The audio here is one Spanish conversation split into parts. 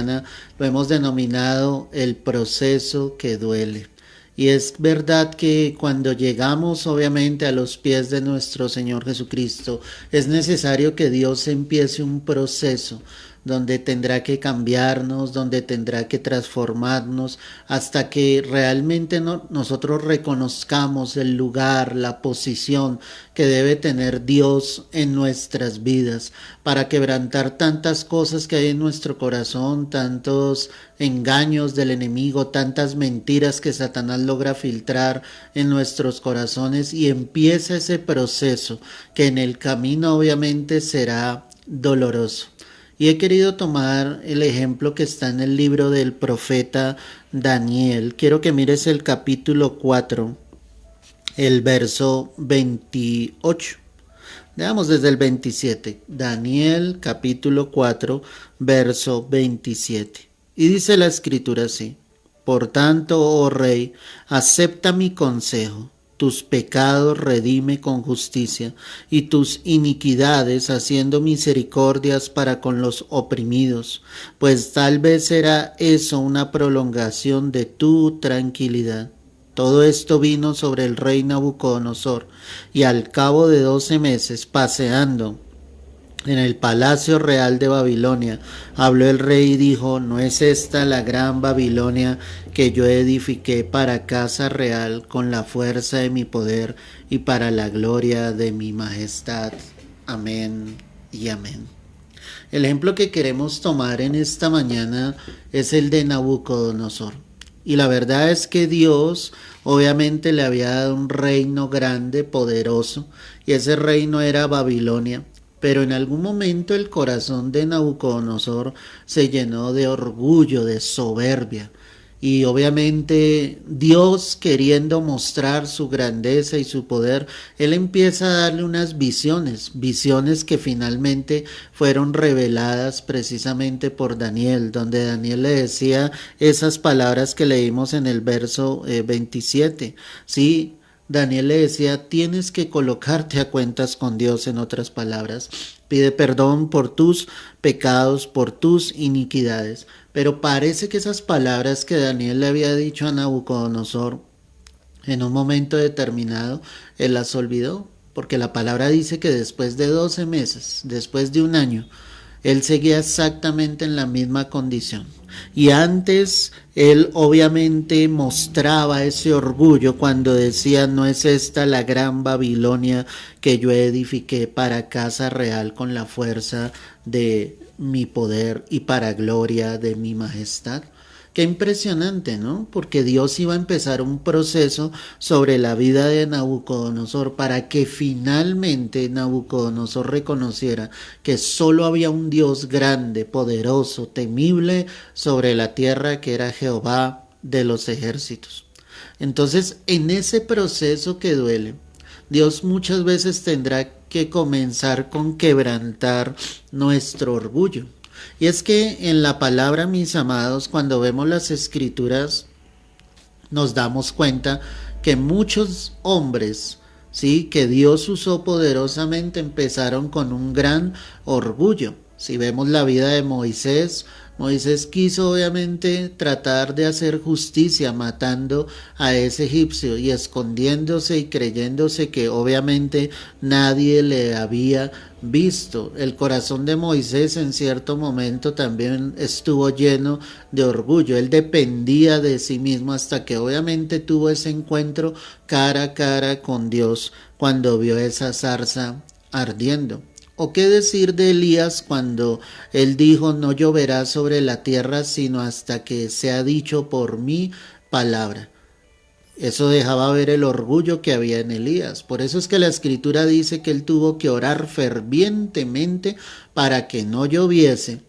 Lo hemos denominado el proceso que duele. Y es verdad que cuando llegamos obviamente a los pies de nuestro Señor Jesucristo, es necesario que Dios empiece un proceso donde tendrá que cambiarnos, donde tendrá que transformarnos, hasta que realmente nosotros reconozcamos el lugar, la posición que debe tener Dios en nuestras vidas, para quebrantar tantas cosas que hay en nuestro corazón, tantos engaños del enemigo, tantas mentiras que Satanás logra filtrar en nuestros corazones, y empieza ese proceso que en el camino obviamente será doloroso. Y he querido tomar el ejemplo que está en el libro del profeta Daniel. Quiero que mires el capítulo 4, el verso 28. Veamos desde el 27. Daniel capítulo 4, verso 27. Y dice la escritura así: Por tanto, oh rey, acepta mi consejo. Tus pecados redime con justicia, y tus iniquidades haciendo misericordias para con los oprimidos, pues tal vez será eso una prolongación de tu tranquilidad. Todo esto vino sobre el rey Nabucodonosor, y al cabo de 12 meses, paseando en el palacio real de Babilonia, habló el rey y dijo: ¿No es esta la gran Babilonia que yo edifiqué para casa real con la fuerza de mi poder y para la gloria de mi majestad? Amén y amén. El ejemplo que queremos tomar en esta mañana es el de Nabucodonosor. Y la verdad es que Dios obviamente le había dado un reino grande, poderoso, y ese reino era Babilonia. Pero en algún momento el corazón de Nabucodonosor se llenó de orgullo, de soberbia. Y obviamente Dios, queriendo mostrar su grandeza y su poder, Él empieza a darle unas visiones que finalmente fueron reveladas precisamente por Daniel, donde Daniel le decía esas palabras que leímos en el verso 27. Sí, Daniel le decía: tienes que colocarte a cuentas con Dios, en otras palabras. Pide perdón por tus pecados, por tus iniquidades. Pero parece que esas palabras que Daniel le había dicho a Nabucodonosor, en un momento determinado, él las olvidó. Porque la palabra dice que después de 12 meses, después de un año, él seguía exactamente en la misma condición. Y antes él obviamente mostraba ese orgullo cuando decía: ¿no es esta la gran Babilonia que yo edifiqué para casa real con la fuerza de mi poder y para gloria de mi majestad? Qué impresionante, ¿no? Porque Dios iba a empezar un proceso sobre la vida de Nabucodonosor para que finalmente Nabucodonosor reconociera que solo había un Dios grande, poderoso, temible sobre la tierra, que era Jehová de los ejércitos. Entonces, en ese proceso que duele, Dios muchas veces tendrá que comenzar con quebrantar nuestro orgullo. Y es que en la palabra, mis amados, cuando vemos las escrituras, nos damos cuenta que muchos hombres, sí, que Dios usó poderosamente, empezaron con un gran orgullo. Si vemos la vida de Moisés, Moisés quiso obviamente tratar de hacer justicia matando a ese egipcio y escondiéndose y creyéndose que obviamente nadie le había visto. El corazón de Moisés en cierto momento también estuvo lleno de orgullo. Él dependía de sí mismo, hasta que obviamente tuvo ese encuentro cara a cara con Dios cuando vio esa zarza ardiendo. ¿O qué decir de Elías cuando él dijo: no lloverá sobre la tierra sino hasta que sea dicho por mi palabra? Eso dejaba ver el orgullo que había en Elías. Por eso es que la escritura dice que él tuvo que orar fervientemente para que no lloviese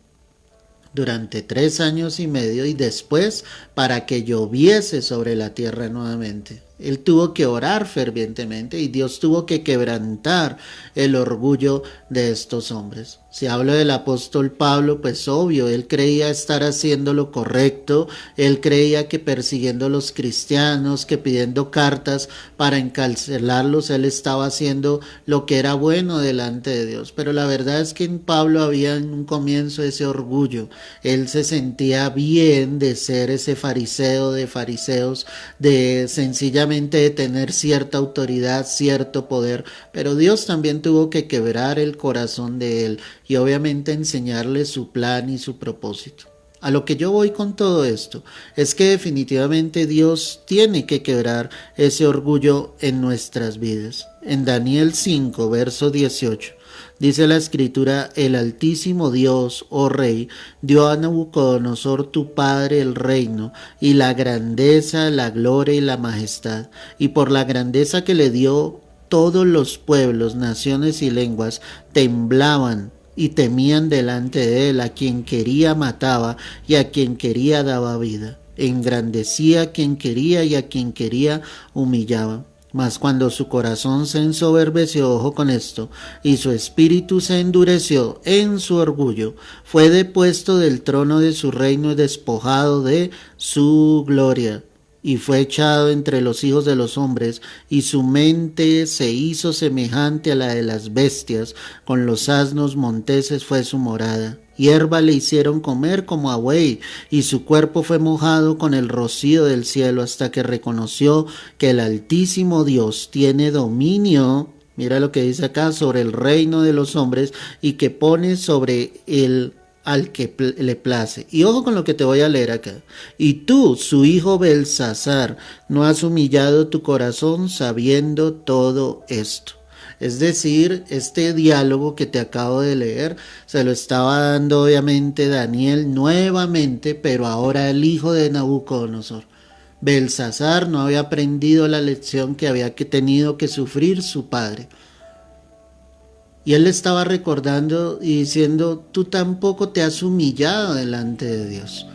durante 3 años y medio, y después para que lloviese sobre la tierra nuevamente. Él tuvo que orar fervientemente y Dios tuvo que quebrantar el orgullo de estos hombres. Si hablo del apóstol Pablo, pues obvio, él creía estar haciendo lo correcto, él creía que persiguiendo a los cristianos, que pidiendo cartas para encarcelarlos, él estaba haciendo lo que era bueno delante de Dios. Pero la verdad es que en Pablo había en un comienzo ese orgullo, él se sentía bien de ser ese fariseo de fariseos, de sencillamente de tener cierta autoridad, cierto poder, pero Dios también tuvo que quebrar el corazón de él y obviamente enseñarle su plan y su propósito. A lo que yo voy con todo esto es que definitivamente Dios tiene que quebrar ese orgullo en nuestras vidas. En Daniel 5, verso 18, dice la escritura: el Altísimo Dios, oh Rey, dio a Nabucodonosor tu padre el reino, y la grandeza, la gloria y la majestad, y por la grandeza que le dio, todos los pueblos, naciones y lenguas temblaban y temían delante de él. A quien quería mataba y a quien quería daba vida. Engrandecía a quien quería y a quien quería humillaba. Mas cuando su corazón se ensoberbeció, ojo con esto, y su espíritu se endureció en su orgullo, fue depuesto del trono de su reino y despojado de su gloria, y fue echado entre los hijos de los hombres, y su mente se hizo semejante a la de las bestias, con los asnos monteses fue su morada. Hierba le hicieron comer como a buey, y su cuerpo fue mojado con el rocío del cielo, hasta que reconoció que el Altísimo Dios tiene dominio, mira lo que dice acá, sobre el reino de los hombres, y que pone sobre el al que le place. Y ojo con lo que te voy a leer acá. Y tú, su hijo Belsasar, no has humillado tu corazón sabiendo todo esto. Es decir, este diálogo que te acabo de leer se lo estaba dando obviamente Daniel nuevamente, pero ahora el hijo de Nabucodonosor. Belsasar no había aprendido la lección que había tenido que sufrir su padre. Y él le estaba recordando y diciendo: tú tampoco te has humillado delante de Dios.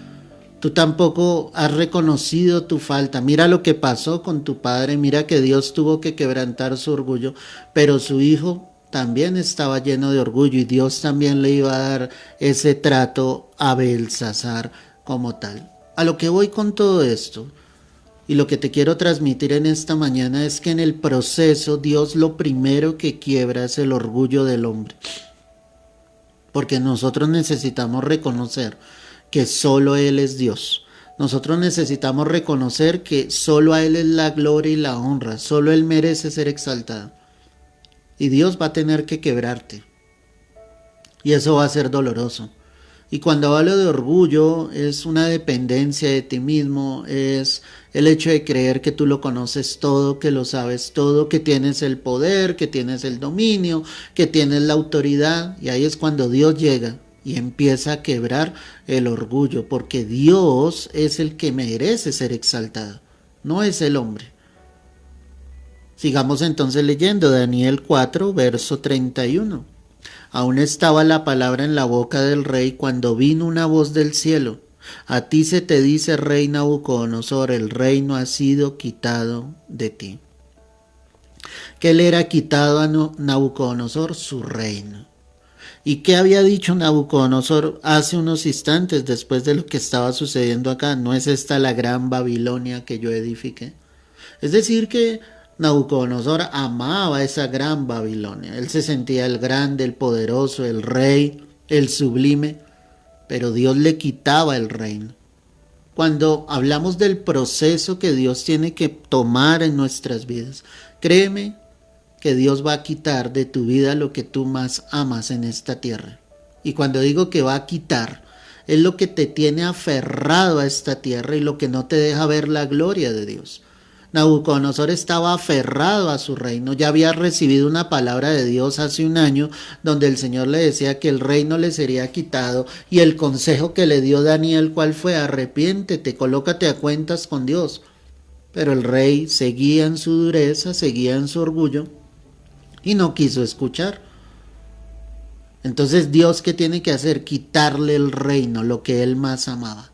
Tú tampoco has reconocido tu falta. Mira lo que pasó con tu padre. Mira que Dios tuvo que quebrantar su orgullo. Pero su hijo también estaba lleno de orgullo. Y Dios también le iba a dar ese trato a Belsasar como tal. A lo que voy con todo esto, y lo que te quiero transmitir en esta mañana, es que en el proceso Dios lo primero que quiebra es el orgullo del hombre. Porque nosotros necesitamos reconocer que solo Él es Dios. Nosotros necesitamos reconocer que solo a Él es la gloria y la honra. Solo Él merece ser exaltado. Y Dios va a tener que quebrarte. Y eso va a ser doloroso. Y cuando hablo de orgullo, es una dependencia de ti mismo, es el hecho de creer que tú lo conoces todo, que lo sabes todo, que tienes el poder, que tienes el dominio, que tienes la autoridad. Y ahí es cuando Dios llega y empieza a quebrar el orgullo, porque Dios es el que merece ser exaltado, no es el hombre. Sigamos entonces leyendo Daniel 4, verso 31. Aún estaba la palabra en la boca del rey cuando vino una voz del cielo: a ti se te dice, rey Nabucodonosor, el reino ha sido quitado de ti. ¿Qué le era quitado a Nabucodonosor? Su reino. ¿Y qué había dicho Nabucodonosor hace unos instantes después de lo que estaba sucediendo acá? ¿No es esta la gran Babilonia que yo edifiqué? Es decir que Nabucodonosor amaba esa gran Babilonia. Él se sentía el grande, el poderoso, el rey, el sublime, pero Dios le quitaba el reino. Cuando hablamos del proceso que Dios tiene que tomar en nuestras vidas, créeme que Dios va a quitar de tu vida lo que tú más amas en esta tierra. Y cuando digo que va a quitar, es lo que te tiene aferrado a esta tierra y lo que no te deja ver la gloria de Dios. Nabucodonosor estaba aferrado a su reino, ya había recibido una palabra de Dios hace un año donde el Señor le decía que el reino le sería quitado, y el consejo que le dio Daniel, ¿cuál fue? Arrepiéntete, colócate a cuentas con Dios. Pero el rey seguía en su dureza, seguía en su orgullo y no quiso escuchar. Entonces Dios, ¿qué tiene que hacer? Quitarle el reino, lo que él más amaba.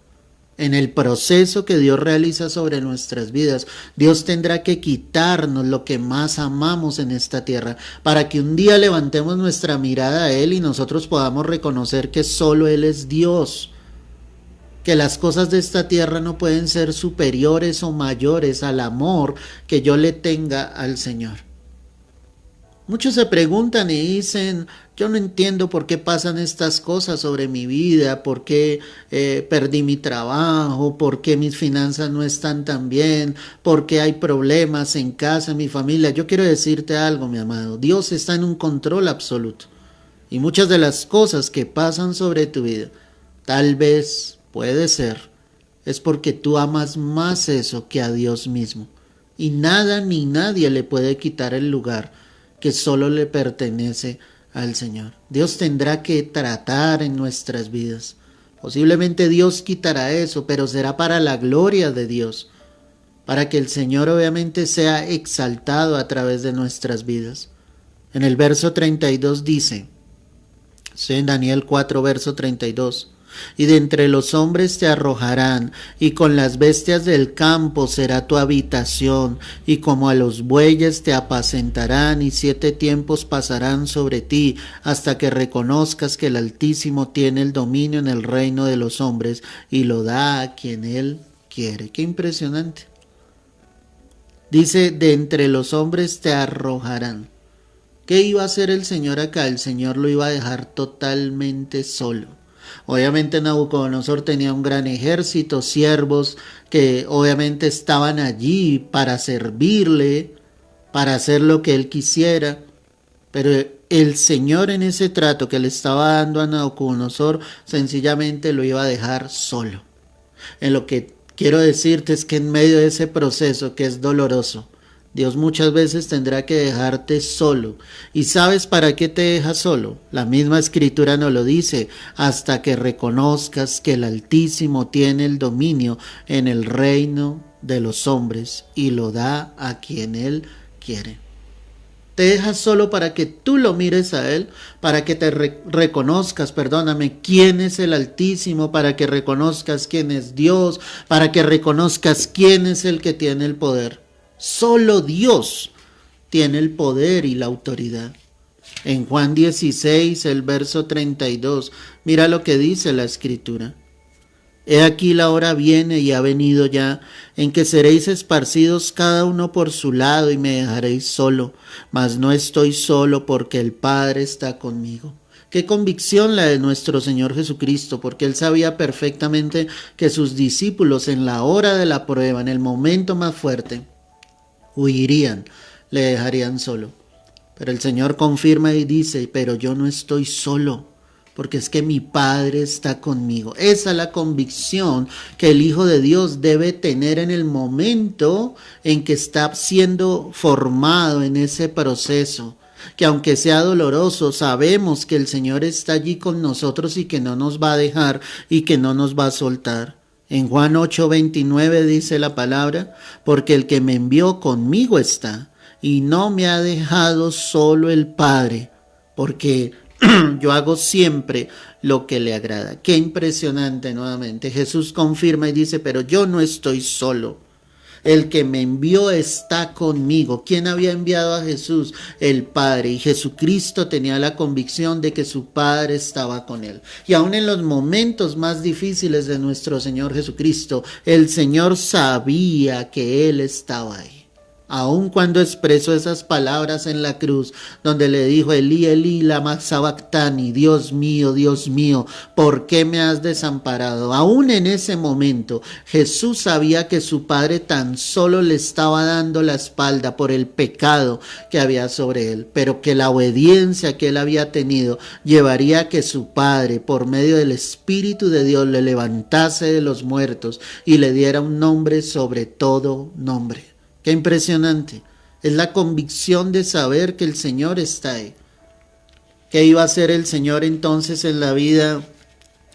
En el proceso que Dios realiza sobre nuestras vidas, Dios tendrá que quitarnos lo que más amamos en esta tierra, para que un día levantemos nuestra mirada a Él y nosotros podamos reconocer que solo Él es Dios, que las cosas de esta tierra no pueden ser superiores o mayores al amor que yo le tenga al Señor. Muchos se preguntan y dicen, yo no entiendo por qué pasan estas cosas sobre mi vida, por qué perdí mi trabajo, por qué mis finanzas no están tan bien, por qué hay problemas en casa, en mi familia. Yo quiero decirte algo, mi amado, Dios está en un control absoluto. Y muchas de las cosas que pasan sobre tu vida, tal vez, puede ser, es porque tú amas más eso que a Dios mismo. Y nada ni nadie le puede quitar el lugar que solo le pertenece al Señor. Dios tendrá que tratar en nuestras vidas. Posiblemente Dios quitará eso, pero será para la gloria de Dios, para que el Señor obviamente sea exaltado a través de nuestras vidas. En el verso 32 dice, en Daniel 4, verso 32, y de entre los hombres te arrojarán, y con las bestias del campo será tu habitación, y como a los bueyes te apacentarán, y 7 tiempos pasarán sobre ti, hasta que reconozcas que el Altísimo tiene el dominio en el reino de los hombres, y lo da a quien Él quiere. Qué impresionante. Dice, de entre los hombres te arrojarán. ¿Qué iba a hacer el Señor acá? El Señor lo iba a dejar totalmente solo. Obviamente Nabucodonosor tenía un gran ejército, siervos que obviamente estaban allí para servirle, para hacer lo que él quisiera, pero el Señor en ese trato que le estaba dando a Nabucodonosor sencillamente lo iba a dejar solo. En lo que quiero decirte es que en medio de ese proceso que es doloroso, Dios muchas veces tendrá que dejarte solo. ¿Y sabes para qué te deja solo? La misma Escritura nos lo dice, hasta que reconozcas que el Altísimo tiene el dominio en el reino de los hombres y lo da a quien Él quiere. Te deja solo para que tú lo mires a Él, para que te reconozcas, quién es el Altísimo, para que reconozcas quién es Dios, para que reconozcas quién es el que tiene el poder. Solo Dios tiene el poder y la autoridad. En Juan 16, el verso 32, mira lo que dice la Escritura. He aquí la hora viene y ha venido ya, en que seréis esparcidos cada uno por su lado y me dejaréis solo, mas no estoy solo porque el Padre está conmigo. Qué convicción la de nuestro Señor Jesucristo, porque Él sabía perfectamente que sus discípulos en la hora de la prueba, en el momento más fuerte, huirían, le dejarían solo. Pero el Señor confirma y dice, pero yo no estoy solo, porque es que mi Padre está conmigo. Esa es la convicción que el Hijo de Dios debe tener en el momento en que está siendo formado en ese proceso. Que aunque sea doloroso, sabemos que el Señor está allí con nosotros y que no nos va a dejar y que no nos va a soltar. En Juan 8:29 dice la palabra, porque el que me envió conmigo está, y no me ha dejado solo el Padre, porque yo hago siempre lo que le agrada. Qué impresionante nuevamente. Jesús confirma y dice, pero yo no estoy solo. El que me envió está conmigo. ¿Quién había enviado a Jesús? El Padre. Y Jesucristo tenía la convicción de que su Padre estaba con él. Y aún en los momentos más difíciles de nuestro Señor Jesucristo, el Señor sabía que Él estaba ahí. Aun cuando expresó esas palabras en la cruz, donde le dijo, Elí, Elí, lama sabactani, Dios mío, ¿por qué me has desamparado? Aún en ese momento, Jesús sabía que su Padre tan solo le estaba dando la espalda por el pecado que había sobre él, pero que la obediencia que él había tenido llevaría a que su Padre, por medio del Espíritu de Dios, le levantase de los muertos y le diera un nombre sobre todo nombre. Qué impresionante. Es la convicción de saber que el Señor está ahí. ¿Qué iba a hacer el Señor entonces en la vida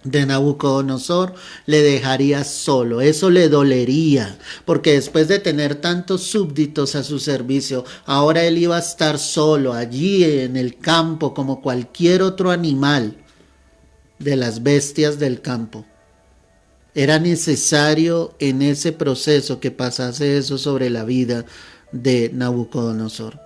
de Nabucodonosor? Le dejaría solo. Eso le dolería, porque después de tener tantos súbditos a su servicio, ahora él iba a estar solo allí en el campo como cualquier otro animal de las bestias del campo. Era necesario en ese proceso que pasase eso sobre la vida de Nabucodonosor.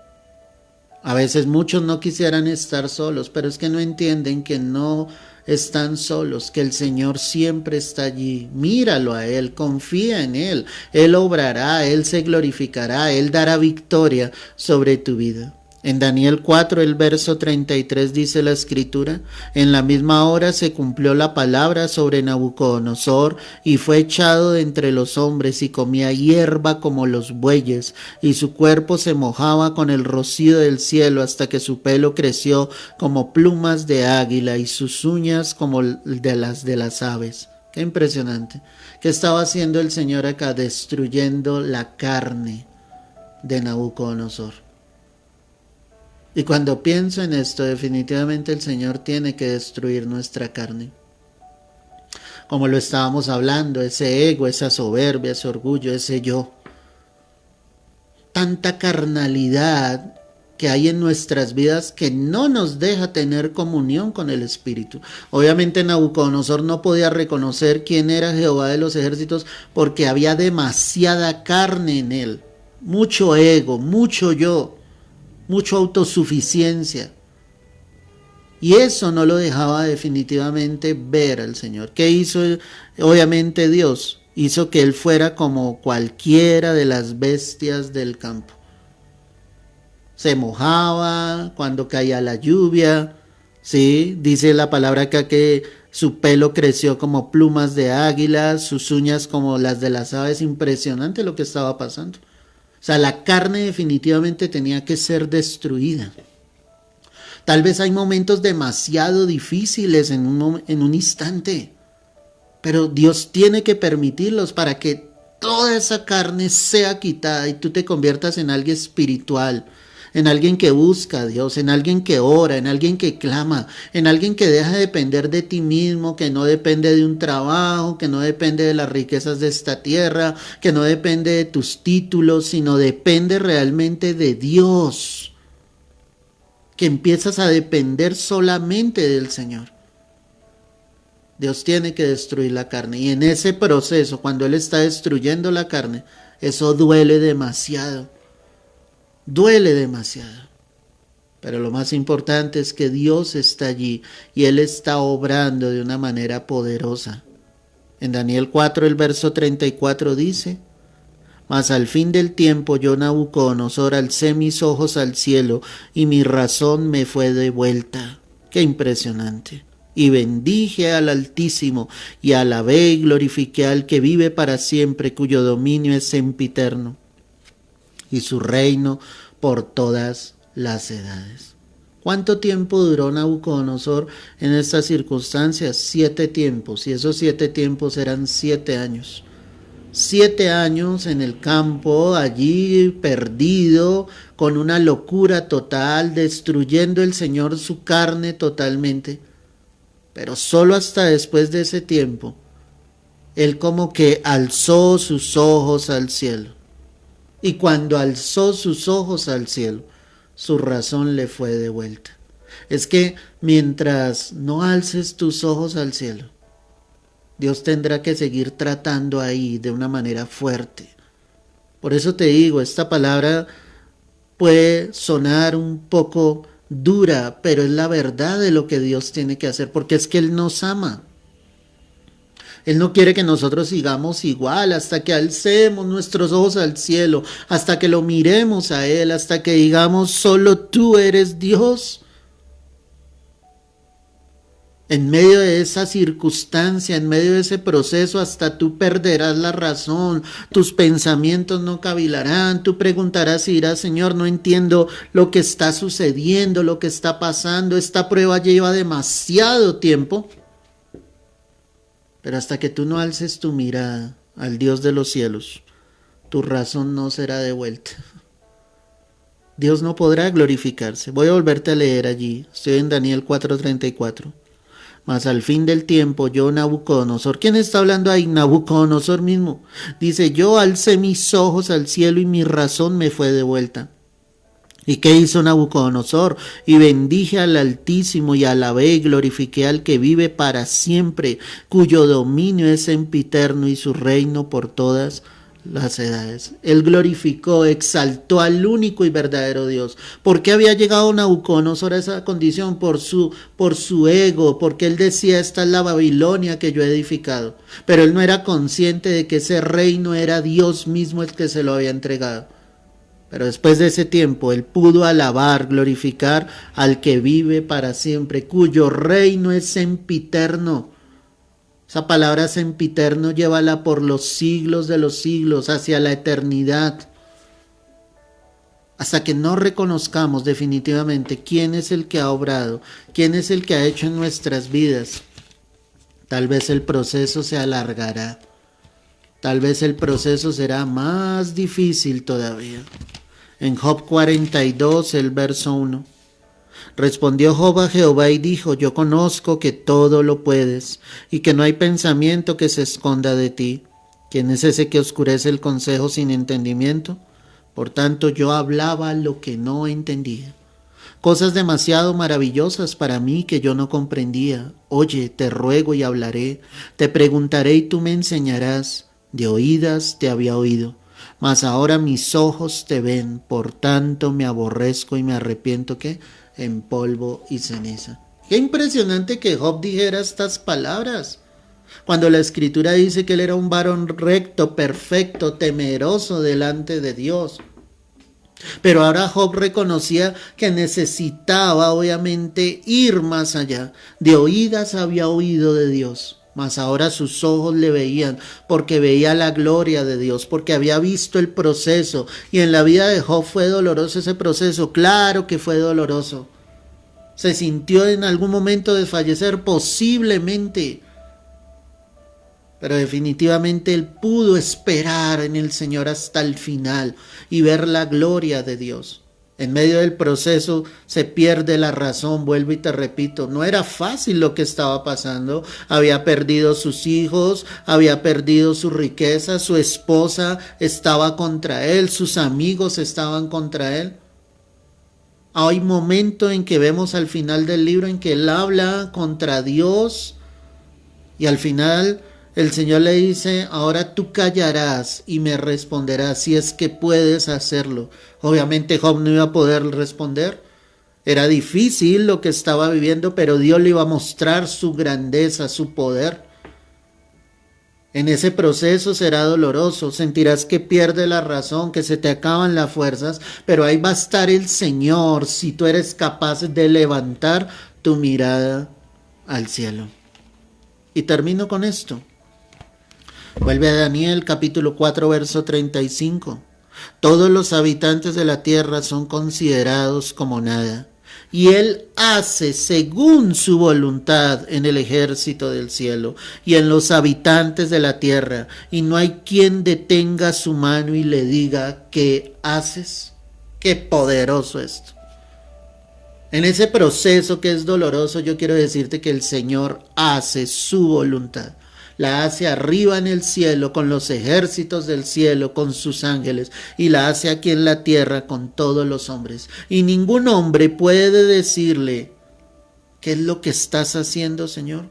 A veces muchos no quisieran estar solos, pero es que no entienden que no están solos, que el Señor siempre está allí. Míralo a Él, confía en Él. Él obrará, Él se glorificará, Él dará victoria sobre tu vida. En Daniel 4, el verso 33 dice la escritura: en la misma hora se cumplió la palabra sobre Nabucodonosor, y fue echado de entre los hombres, y comía hierba como los bueyes, y su cuerpo se mojaba con el rocío del cielo, hasta que su pelo creció como plumas de águila, y sus uñas como de las aves. Qué impresionante. ¿Qué estaba haciendo el Señor acá? Destruyendo la carne de Nabucodonosor. Y cuando pienso en esto, definitivamente el Señor tiene que destruir nuestra carne. Como lo estábamos hablando, ese ego, esa soberbia, ese orgullo, ese yo. Tanta carnalidad que hay en nuestras vidas que no nos deja tener comunión con el Espíritu. Obviamente Nabucodonosor no podía reconocer quién era Jehová de los ejércitos porque había demasiada carne en él. Mucho ego, mucho yo. Mucha autosuficiencia. Y eso no lo dejaba definitivamente ver al Señor. ¿Qué hizo? Obviamente Dios hizo que él fuera como cualquiera de las bestias del campo. Se mojaba cuando caía la lluvia. ¿Sí? Dice la palabra acá que su pelo creció como plumas de águila, sus uñas como las de las aves. Impresionante lo que estaba pasando. O sea, la carne definitivamente tenía que ser destruida. Tal vez hay momentos demasiado difíciles en un instante, pero Dios tiene que permitirlos para que toda esa carne sea quitada y tú te conviertas en alguien espiritual, en alguien que busca a Dios, en alguien que ora, en alguien que clama, en alguien que deja de depender de ti mismo, que no depende de un trabajo, que no depende de las riquezas de esta tierra, que no depende de tus títulos, sino depende realmente de Dios, que empiezas a depender solamente del Señor. Dios tiene que destruir la carne, y en ese proceso, cuando Él está destruyendo la carne, eso duele demasiado. Duele demasiado, pero lo más importante es que Dios está allí y Él está obrando de una manera poderosa. En Daniel 4, el verso 34 dice: mas al fin del tiempo yo, Nabucodonosor, alcé mis ojos al cielo y mi razón me fue devuelta. Qué impresionante. Y bendije al Altísimo y alabé y glorifiqué al que vive para siempre, cuyo dominio es sempiterno, y su reino por todas las edades. ¿Cuánto tiempo duró Nabucodonosor en estas circunstancias? 7 tiempos, y esos 7 tiempos eran 7 años. 7 años en el campo, allí perdido, con una locura total, destruyendo el Señor su carne totalmente. Pero solo hasta después de ese tiempo, él como que alzó sus ojos al cielo. Y cuando alzó sus ojos al cielo, su razón le fue devuelta. Es que mientras no alces tus ojos al cielo, Dios tendrá que seguir tratando ahí de una manera fuerte. Por eso te digo, esta palabra puede sonar un poco dura, pero es la verdad de lo que Dios tiene que hacer, porque es que Él nos ama. Él no quiere que nosotros sigamos igual, hasta que alcemos nuestros ojos al cielo, hasta que lo miremos a Él, hasta que digamos: solo tú eres Dios. En medio de esa circunstancia, en medio de ese proceso, hasta tú perderás la razón, tus pensamientos no cavilarán, tú preguntarás y dirás: Señor, no entiendo lo que está sucediendo, lo que está pasando, esta prueba lleva demasiado tiempo. Pero hasta que tú no alces tu mirada al Dios de los cielos, tu razón no será devuelta. Dios no podrá glorificarse. Voy a volverte a leer allí. Estoy en Daniel 4:34. Mas al fin del tiempo yo, Nabucodonosor. ¿Quién está hablando ahí? Nabucodonosor mismo. Dice: yo alcé mis ojos al cielo y mi razón me fue devuelta. ¿Y qué hizo Nabucodonosor? Y bendije al Altísimo y alabé y glorifiqué al que vive para siempre, cuyo dominio es sempiterno y su reino por todas las edades. Él glorificó, exaltó al único y verdadero Dios. ¿Por qué había llegado Nabucodonosor a esa condición? Por su ego, porque él decía, esta es la Babilonia que yo he edificado. Pero él no era consciente de que ese reino era Dios mismo el que se lo había entregado. Pero después de ese tiempo, él pudo alabar, glorificar al que vive para siempre, cuyo reino es sempiterno. Esa palabra sempiterno llévala por los siglos de los siglos, hacia la eternidad. Hasta que no reconozcamos definitivamente quién es el que ha obrado, quién es el que ha hecho en nuestras vidas, tal vez el proceso se alargará. Tal vez el proceso será más difícil todavía. En Job 42, el verso 1. Respondió Job a Jehová y dijo, yo conozco que todo lo puedes y que no hay pensamiento que se esconda de ti. ¿Quién es ese que oscurece el consejo sin entendimiento? Por tanto, yo hablaba lo que no entendía. Cosas demasiado maravillosas para mí que yo no comprendía. Oye, te ruego y hablaré. Te preguntaré y tú me enseñarás. De oídas te había oído, mas ahora mis ojos te ven, por tanto me aborrezco y me arrepiento que en polvo y ceniza. Qué impresionante que Job dijera estas palabras, cuando la Escritura dice que él era un varón recto, perfecto, temeroso delante de Dios. Pero ahora Job reconocía que necesitaba obviamente ir más allá. De oídas había oído de Dios, mas ahora sus ojos le veían, porque veía la gloria de Dios, porque había visto el proceso. Y en la vida de Job fue doloroso ese proceso, claro que fue doloroso. ¿Se sintió en algún momento desfallecer? Posiblemente. Pero definitivamente él pudo esperar en el Señor hasta el final y ver la gloria de Dios. En medio del proceso se pierde la razón, vuelvo y te repito, no era fácil lo que estaba pasando. Había perdido sus hijos, había perdido su riqueza, su esposa estaba contra él, sus amigos estaban contra él. Hay momento en que vemos al final del libro en que él habla contra Dios y al final el Señor le dice, ahora tú callarás y me responderás si es que puedes hacerlo. Obviamente Job no iba a poder responder. Era difícil lo que estaba viviendo, pero Dios le iba a mostrar su grandeza, su poder. En ese proceso será doloroso, sentirás que pierdes la razón, que se te acaban las fuerzas, pero ahí va a estar el Señor si tú eres capaz de levantar tu mirada al cielo. Y termino con esto. Vuelve a Daniel capítulo 4 verso 35. Todos los habitantes de la tierra son considerados como nada, y él hace según su voluntad en el ejército del cielo y en los habitantes de la tierra, y no hay quien detenga su mano y le diga, ¿qué haces? Qué poderoso esto. En ese proceso que es doloroso, yo quiero decirte que el Señor hace su voluntad. La hace arriba en el cielo con los ejércitos del cielo, con sus ángeles, y la hace aquí en la tierra con todos los hombres. Y ningún hombre puede decirle, ¿qué es lo que estás haciendo, Señor?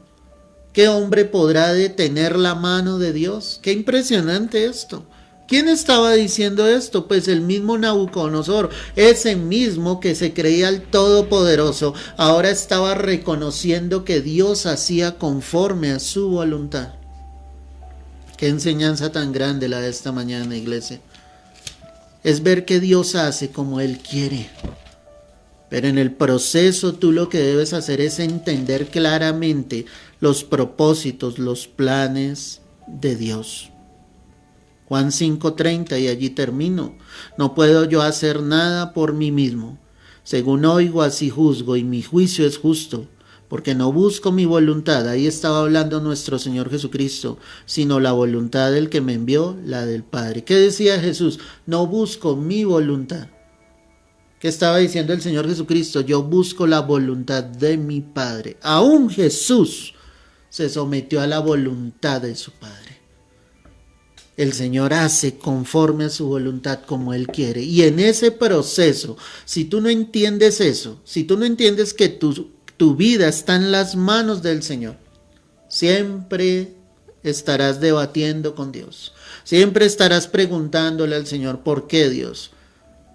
¿Qué hombre podrá detener la mano de Dios? Qué impresionante esto. ¿Quién estaba diciendo esto? Pues el mismo Nabucodonosor, ese mismo que se creía el Todopoderoso, ahora estaba reconociendo que Dios hacía conforme a su voluntad. Qué enseñanza tan grande la de esta mañana, iglesia. Es ver que Dios hace como Él quiere. Pero en el proceso tú lo que debes hacer es entender claramente los propósitos, los planes de Dios. Juan 5:30, y allí termino. No puedo yo hacer nada por mí mismo. Según oigo, así juzgo, y mi juicio es justo, porque no busco mi voluntad, ahí estaba hablando nuestro Señor Jesucristo, sino la voluntad del que me envió, la del Padre. ¿Qué decía Jesús? No busco mi voluntad. ¿Qué estaba diciendo el Señor Jesucristo? Yo busco la voluntad de mi Padre. Aún Jesús se sometió a la voluntad de su Padre. el Señor hace conforme a su voluntad como Él quiere. Y en ese proceso, si tú no entiendes eso, si tú no entiendes que tu vida está en las manos del Señor, siempre estarás debatiendo con Dios. Siempre estarás preguntándole al Señor, ¿por qué, Dios?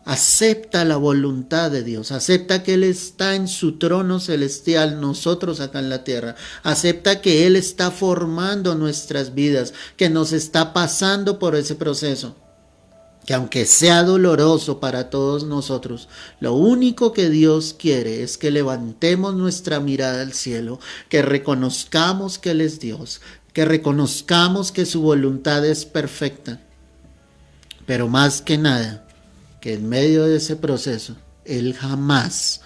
Acepta la voluntad de Dios, acepta que Él está en su trono celestial, nosotros acá en la tierra, acepta que Él está formando nuestras vidas, que nos está pasando por ese proceso, que aunque sea doloroso para todos nosotros, lo único que Dios quiere es que levantemos nuestra mirada al cielo, que reconozcamos que Él es Dios, que reconozcamos que su voluntad es perfecta, pero más que nada, que en medio de ese proceso, Él jamás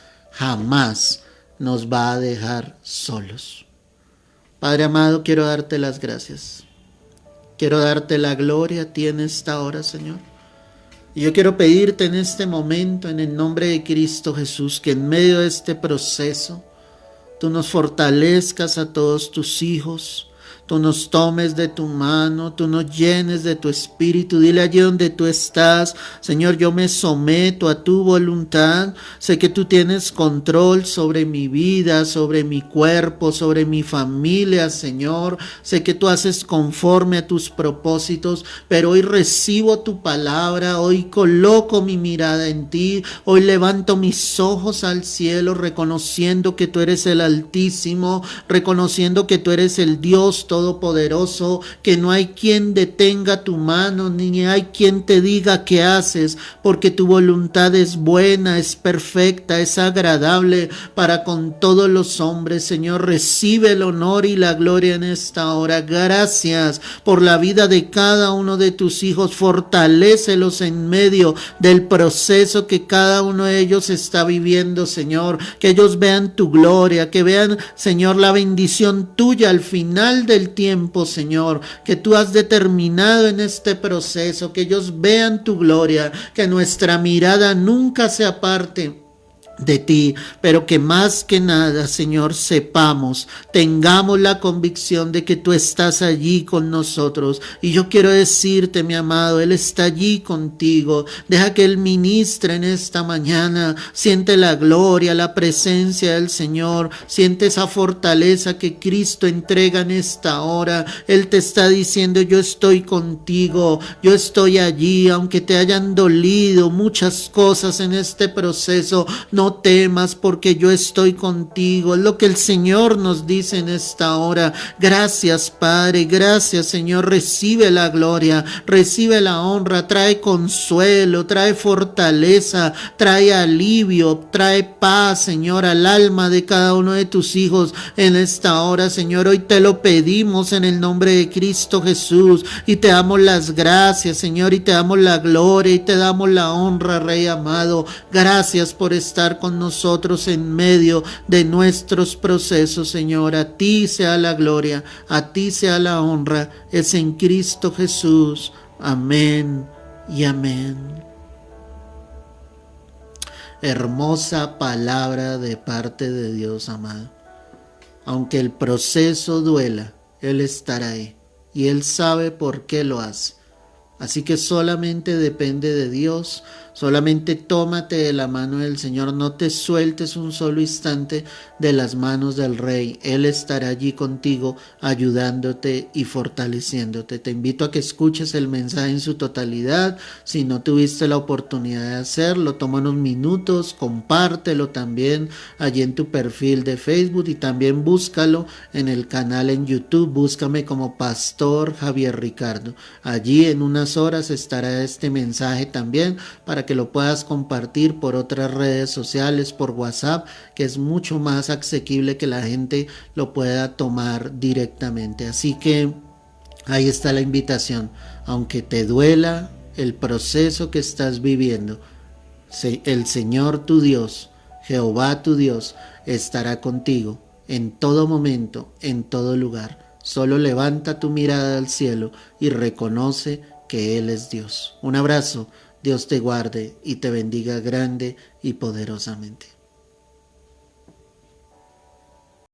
nos va a dejar solos. Padre amado, quiero darte las gracias. Quiero darte la gloria a ti en esta hora, Señor. Y yo quiero pedirte en este momento, en el nombre de Cristo Jesús, que en medio de este proceso, tú nos fortalezcas a todos tus hijos, tú nos tomes de tu mano, tú nos llenes de tu espíritu. Dile allí donde tú estás, Señor, yo me someto a tu voluntad. Sé que tú tienes control sobre mi vida, sobre mi cuerpo, sobre mi familia, Señor. Sé que tú haces conforme a tus propósitos, pero hoy recibo tu palabra, hoy coloco mi mirada en ti, hoy levanto mis ojos al cielo, reconociendo que tú eres el Altísimo, reconociendo que tú eres el Dios Todopoderoso, que no hay quien detenga tu mano, ni hay quien te diga qué haces, porque tu voluntad es buena, es perfecta, es agradable para con todos los hombres. Señor, recibe el honor y la gloria en esta hora. Gracias por la vida de cada uno de tus hijos. Fortalécelos en medio del proceso que cada uno de ellos está viviendo, Señor. Que ellos vean tu gloria, que vean, Señor, la bendición tuya al final del tiempo, Señor, que tú has determinado en este proceso, que ellos vean tu gloria, que nuestra mirada nunca se aparte de ti, pero que más que nada, Señor, sepamos, tengamos la convicción de que tú estás allí con nosotros. Y yo quiero decirte, mi amado, Él está allí contigo. Deja que Él ministre en esta mañana. Siente la gloria, la presencia del Señor. Siente esa fortaleza que Cristo entrega en esta hora. Él te está diciendo, yo estoy contigo, yo estoy allí, aunque te hayan dolido muchas cosas en este proceso. No temas, porque yo estoy contigo. Es lo que el Señor nos dice en esta hora. Gracias, Padre, gracias, Señor. Recibe la gloria, recibe la honra. Trae consuelo, trae fortaleza, trae alivio, trae paz, Señor, al alma de cada uno de tus hijos en esta hora, Señor. Hoy te lo pedimos en el nombre de Cristo Jesús y te damos las gracias, Señor, y te damos la gloria y te damos la honra, Rey amado. Gracias por estar con nosotros en medio de nuestros procesos, Señor. A ti sea la gloria, a ti sea la honra. Es en Cristo Jesús. Amén y amén. Hermosa palabra de parte de Dios, amado. Aunque el proceso duela, Él estará ahí y Él sabe por qué lo hace. Así que solamente depende de Dios, solamente tómate de la mano del Señor, no te sueltes un solo instante de las manos del Rey. Él estará allí contigo, ayudándote y fortaleciéndote. Te invito a que escuches el mensaje en su totalidad. Si no tuviste la oportunidad de hacerlo, toma unos minutos, compártelo también allí en tu perfil de Facebook y también búscalo en el canal en YouTube. Búscame como Pastor Javier Ricardo. Allí en unas horas estará este mensaje también para que lo puedas compartir por otras redes sociales, por WhatsApp, que es mucho más asequible que la gente lo pueda tomar directamente. Así que ahí está la invitación. Aunque te duela el proceso que estás viviendo, el Señor tu Dios, Jehová tu Dios, estará contigo en todo momento, en todo lugar. Solo levanta tu mirada al cielo y reconoce que Él es Dios. Un abrazo, Dios te guarde y te bendiga grande y poderosamente.